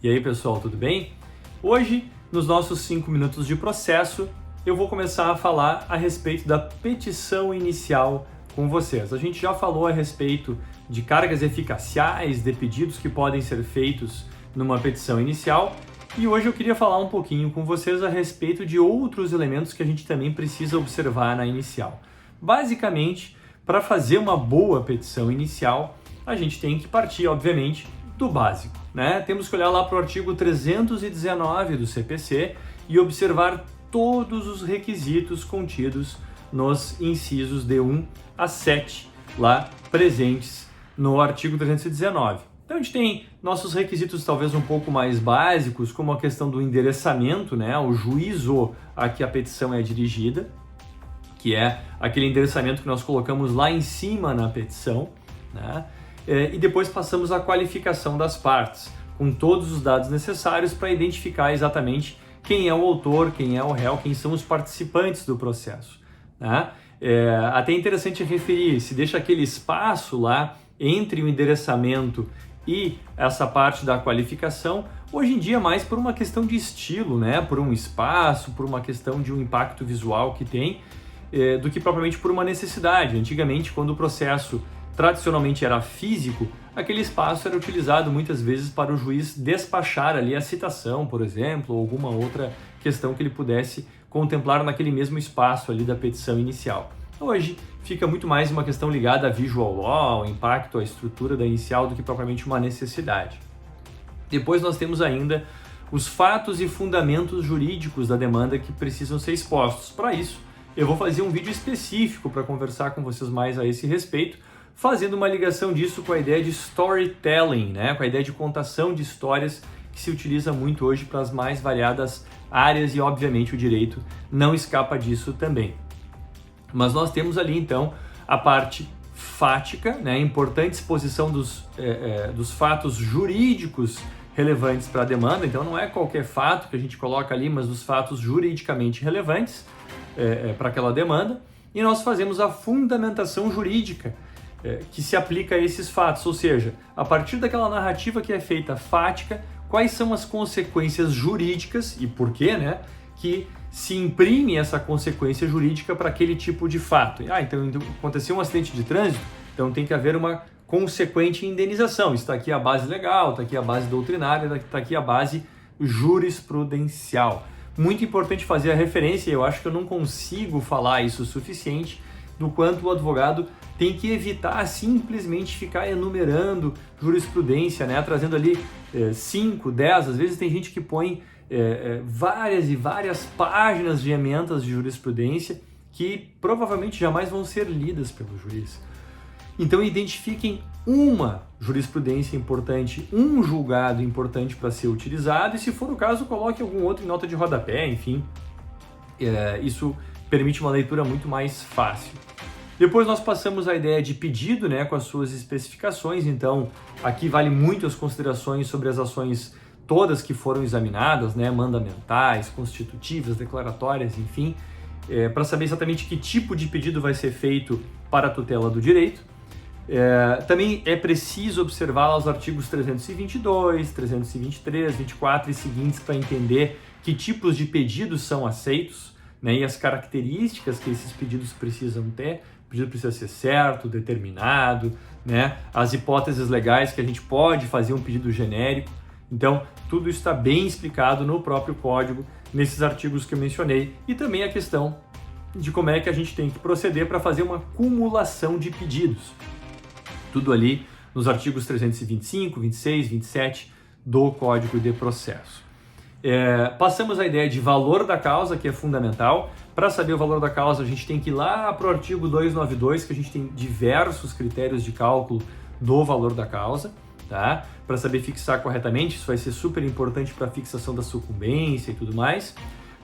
E aí pessoal, tudo bem? Hoje, nos nossos 5 minutos de processo, eu vou começar a falar a respeito da petição inicial com vocês. A gente já falou a respeito de cargas eficaciais, de pedidos que podem ser feitos numa petição inicial, e hoje eu queria falar um pouquinho com vocês a respeito de outros elementos que a gente também precisa observar na inicial. Basicamente, para fazer uma boa petição inicial, a gente tem que partir, obviamente, do básico, né? Temos que olhar lá para o artigo 319 do CPC e observar todos os requisitos contidos nos incisos de 1 a 7, lá presentes no artigo 319. Então a gente tem nossos requisitos talvez um pouco mais básicos, como a questão do endereçamento, né? O juízo a que a petição é dirigida, que é aquele endereçamento que nós colocamos lá em cima na petição, né? E depois passamos à qualificação das partes, com todos os dados necessários para identificar exatamente quem é o autor, quem é o réu, quem são os participantes do processo, né? Até interessante referir, se deixa aquele espaço lá entre o endereçamento e essa parte da qualificação, hoje em dia mais por uma questão de estilo, né? Por um espaço, por uma questão de um impacto visual que tem, do que propriamente por uma necessidade. Antigamente, quando o processo tradicionalmente era físico, aquele espaço era utilizado muitas vezes para o juiz despachar ali a citação, por exemplo, ou alguma outra questão que ele pudesse contemplar naquele mesmo espaço ali da petição inicial. Hoje fica muito mais uma questão ligada a visual law, ao impacto, à estrutura da inicial, do que propriamente uma necessidade. Depois nós temos ainda os fatos e fundamentos jurídicos da demanda que precisam ser expostos. Para isso, eu vou fazer um vídeo específico para conversar com vocês mais a esse respeito, fazendo uma ligação disso com a ideia de storytelling, né? Com a ideia de contação de histórias que se utiliza muito hoje para as mais variadas áreas e, obviamente, o direito não escapa disso também. Mas nós temos ali, então, a parte fática, né? A importante exposição dos fatos jurídicos relevantes para a demanda. Então, não é qualquer fato que a gente coloca ali, mas os fatos juridicamente relevantes para aquela demanda. E nós fazemos a fundamentação jurídica que se aplica a esses fatos, ou seja, a partir daquela narrativa que é feita fática, quais são as consequências jurídicas e por quê, né, que se imprime essa consequência jurídica para aquele tipo de fato. Então aconteceu um acidente de trânsito, então tem que haver uma consequente indenização. Está aqui a base legal, está aqui a base doutrinária, está aqui a base jurisprudencial. Muito importante fazer a referência, eu acho que eu não consigo falar isso o suficiente, do quanto o advogado tem que evitar simplesmente ficar enumerando jurisprudência, né? Trazendo ali 5, 10, às vezes tem gente que põe várias e várias páginas de emendas de jurisprudência que provavelmente jamais vão ser lidas pelo juiz. Então identifiquem uma jurisprudência importante, um julgado importante para ser utilizado, e se for o caso, coloque algum outro em nota de rodapé, enfim. Isso permite uma leitura muito mais fácil. Depois nós passamos à ideia de pedido, né, com as suas especificações. Então aqui vale muito as considerações sobre as ações todas que foram examinadas, né, mandamentais, constitutivas, declaratórias, enfim, para saber exatamente que tipo de pedido vai ser feito para a tutela do direito. Também é preciso observar os artigos 322, 323, 24 e seguintes para entender que tipos de pedidos são aceitos, né, e as características que esses pedidos precisam ter. O pedido precisa ser certo, determinado, né, as hipóteses legais que a gente pode fazer um pedido genérico. Então, tudo isso está bem explicado no próprio código, nesses artigos que eu mencionei, e também a questão de como é que a gente tem que proceder para fazer uma cumulação de pedidos. Tudo ali nos artigos 325, 26, 27 do Código de Processo. Passamos à ideia de valor da causa, que é fundamental. Para saber o valor da causa, a gente tem que ir lá para o artigo 292, que a gente tem diversos critérios de cálculo do valor da causa, tá? Para saber fixar corretamente, isso vai ser super importante para a fixação da sucumbência e tudo mais.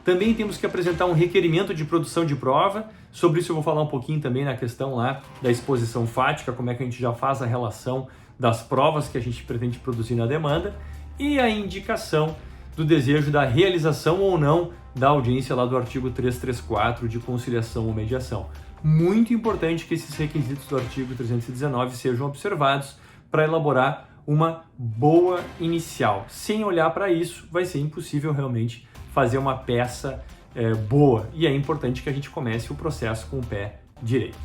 Também temos que apresentar um requerimento de produção de prova. Sobre isso eu vou falar um pouquinho também na questão lá da exposição fática, como é que a gente já faz a relação das provas que a gente pretende produzir na demanda, e a indicação do desejo da realização ou não da audiência lá do artigo 334 de conciliação ou mediação. Muito importante que esses requisitos do artigo 319 sejam observados para elaborar uma boa inicial. Sem olhar para isso, vai ser impossível realmente fazer uma peça boa. E é importante que a gente comece o processo com o pé direito.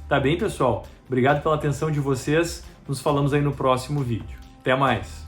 Tá bem, pessoal? Obrigado pela atenção de vocês. Nos falamos aí no próximo vídeo. Até mais!